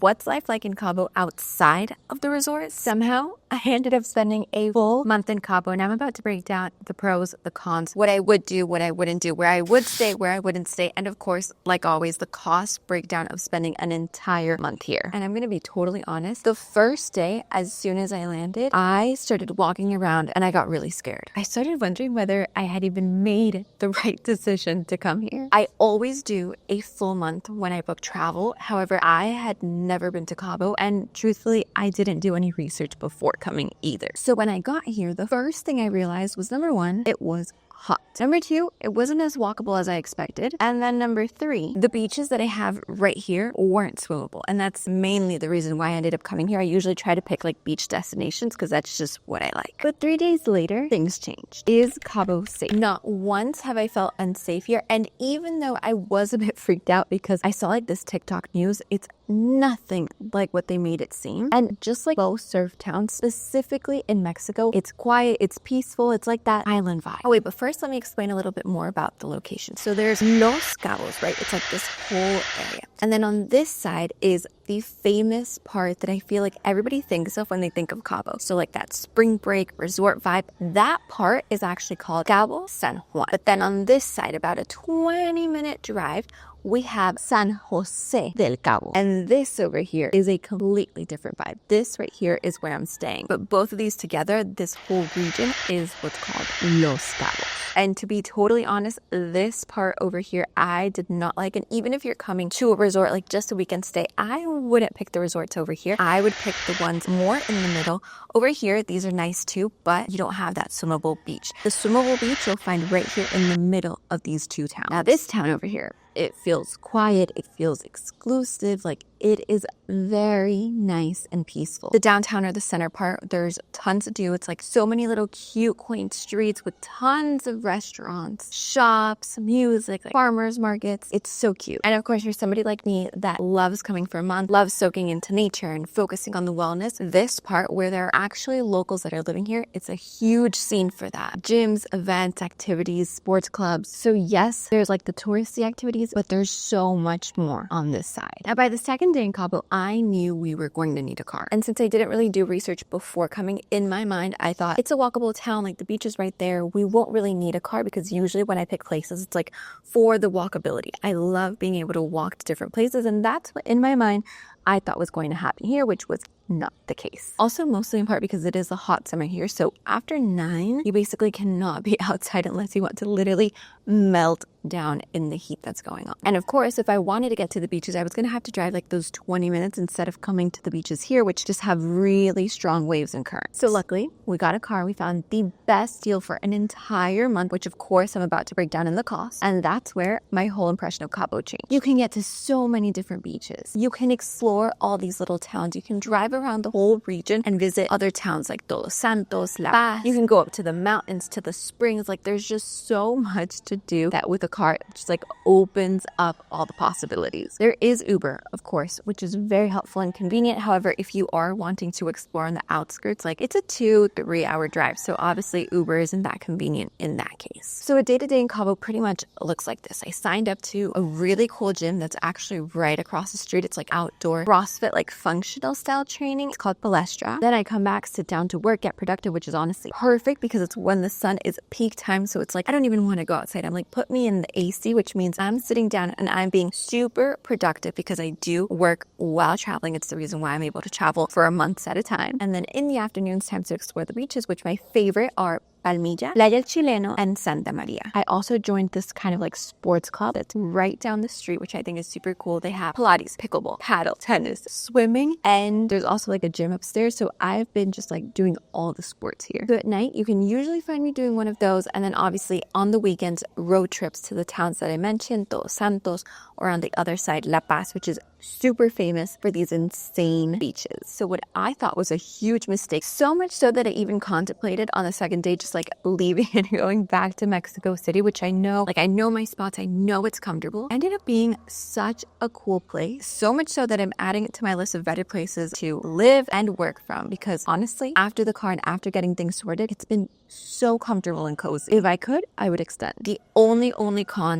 what's life like in Cabo outside of the resort? Somehow, I ended up spending a full month in Cabo, and I'm about to break down the pros, the cons, what I would do, what I wouldn't do, where I would stay, where I wouldn't stay, and of course, like always, the cost breakdown of spending an entire month here. And I'm gonna be totally honest, the first day, as soon as I landed, I started walking around and I got really scared. I started wondering whether I had even made the right decision to come here. I always do a full month when I book travel. However, I had never been to Cabo, and truthfully, I didn't do any research before coming either. So when I got here, the first thing I realized was, number one, it was hot. Number two, it wasn't as walkable as I expected. And then number three, the beaches that I have right here weren't swimmable. And that's mainly the reason why I ended up coming here. I usually try to pick like beach destinations because that's just what I like. But 3 days later, things changed. Is Cabo safe? Not once have I felt unsafe here. And even though I was a bit freaked out because I saw like this TikTok news, it's nothing like what they made it seem. And just like most surf towns, specifically in Mexico, it's quiet, it's peaceful, it's like that island vibe. Oh wait, but first let me explain a little bit more about the location. So there's Los Cabos, right? It's like this whole area. And then on this side is the famous part that I feel like everybody thinks of when they think of Cabo. So like that spring break resort vibe, that part is actually called Cabo San Juan. But then on this side, about a 20-minute drive, we have San Jose del Cabo. And this over here is a completely different vibe. This right here is where I'm staying. But both of these together, this whole region is what's called Los Cabos. And to be totally honest, this part over here, I did not like. And even if you're coming to a resort, like just a weekend stay, I wouldn't pick the resorts over here. I would pick the ones more in the middle. Over here, these are nice too, but you don't have that swimmable beach. The swimmable beach you'll find right here in the middle of these two towns. Now this town over here, it feels quiet, it feels exclusive, like it is very nice and peaceful. The downtown or the center part, there's tons to do. It's like so many little cute, quaint streets with tons of restaurants, shops, music, like farmers markets. It's so cute. And of course, you're somebody like me that loves coming for a month, loves soaking into nature and focusing on the wellness. This part where there are actually locals that are living here, it's a huge scene for that. Gyms, events, activities, sports clubs. So yes, there's like the touristy activities, but there's so much more on this side. Now, by the second day in Cabo, I knew we were going to need a car. And since I didn't really do research before coming, in my mind, I thought it's a walkable town, like the beach is right there. We won't really need a car because usually when I pick places, it's like for the walkability. I love being able to walk to different places. And that's what in my mind, I thought was going to happen here, which was not the case. Also, mostly in part because it is a hot summer here. So after 9, you basically cannot be outside unless you want to literally melt down in the heat that's going on. And of course, if I wanted to get to the beaches, I was going to have to drive like those 20 minutes instead of coming to the beaches here, which just have really strong waves and currents. So luckily, we got a car. We found the best deal for an entire month, which of course I'm about to break down in the cost. And that's where my whole impression of Cabo changed. You can get to so many different beaches. You can explore all these little towns. You can drive around the whole region and visit other towns like Todos Santos, La Paz. You can go up to the mountains, to the springs. Like there's just so much to do that with a car, it just like opens up all the possibilities. There is Uber, of course, which is very helpful and convenient. However, if you are wanting to explore on the outskirts, like it's a 2-3 hour drive. So obviously Uber isn't that convenient in that case. So a day-to-day in Cabo pretty much looks like this. I signed up to a really cool gym that's actually right across the street. It's like outdoor CrossFit, like functional style training. It's called Palestra. Then I come back, sit down to work, get productive, which is honestly perfect because it's when the sun is peak time. So it's like, I don't even want to go outside. I'm like, put me in the AC, which means I'm sitting down and I'm being super productive because I do work while traveling. It's the reason why I'm able to travel for a month at a time. And then in the afternoons, time to explore the beaches, which my favorite are Palmilla, Playa El Chileno, and Santa Maria. I also joined this kind of like sports club that's right down the street, which I think is super cool. They have Pilates, pickleball, paddle, tennis, swimming, and there's also like a gym upstairs. So I've been just like doing all the sports here. So at night, you can usually find me doing one of those. And then obviously on the weekends, road trips to the towns that I mentioned, Todos Santos, or on the other side, La Paz, which is super famous for these insane beaches. So what I thought was a huge mistake, so much so that I even contemplated on the second day just like leaving and going back to Mexico City, which I know, like I know my spots, I know it's comfortable, ended up being such a cool place. So much so that I'm adding it to my list of better places to live and work from because honestly, after the car and after getting things sorted, it's been so comfortable and cozy. If I could, I would extend. The only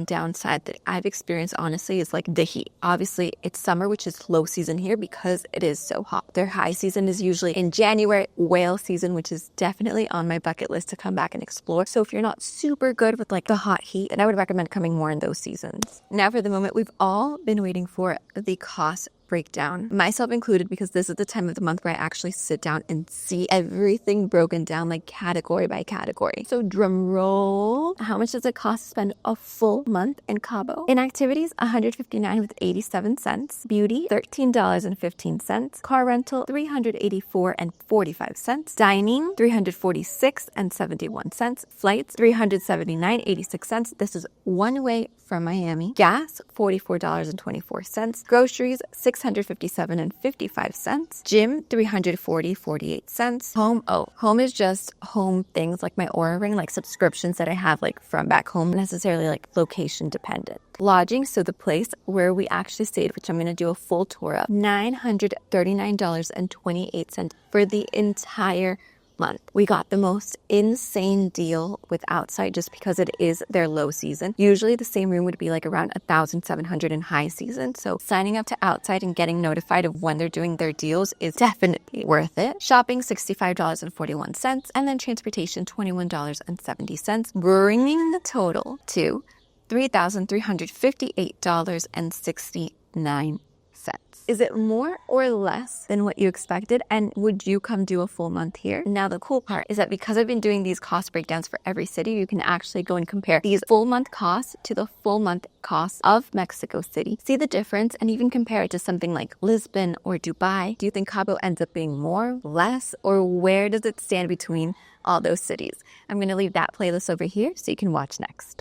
downside that I've experienced honestly is like the heat. Obviously, it's summer, which is low season here because it is so hot. Their high season is usually in January, whale season, which is definitely on my bucket list to come back and explore. So if you're not super good with like the hot heat, then I would recommend coming more in those seasons. Now for the moment, we've all been waiting for the cost breakdown, myself included, because this is the time of the month where I actually sit down and see everything broken down like category by category. So drum roll, how much does it cost to spend a full month in Cabo? In activities, $159 with 87 cents. Beauty, $13.15. Car rental, $384 and 45 cents. Dining, $346 and 71 cents. Flights, $379, 86 cents. This is one way from Miami. Gas, $44.24. Groceries, $657 and 55 cents. Gym, $340, 48 cents. Home is just home things like my Aura ring, like subscriptions that I have like from back home, necessarily like location dependent. Lodging, so the place where we actually stayed, which I'm going to do a full tour of, $939.28 for the entire month. We got the most insane deal with outsite just because it is their low season. Usually the same room would be like around $1,700 in high season. So signing up to outsite and getting notified of when they're doing their deals is definitely worth it. Shopping, $65.41, and then transportation, $21.70, bringing the total to $3,358.69. Is it more or less than what you expected? And would you come do a full month here? Now, the cool part is that because I've been doing these cost breakdowns for every city, you can actually go and compare these full month costs to the full month costs of Mexico City. See the difference and even compare it to something like Lisbon or Dubai. Do you think Cabo ends up being more, less, or where does it stand between all those cities? I'm going to leave that playlist over here so you can watch next.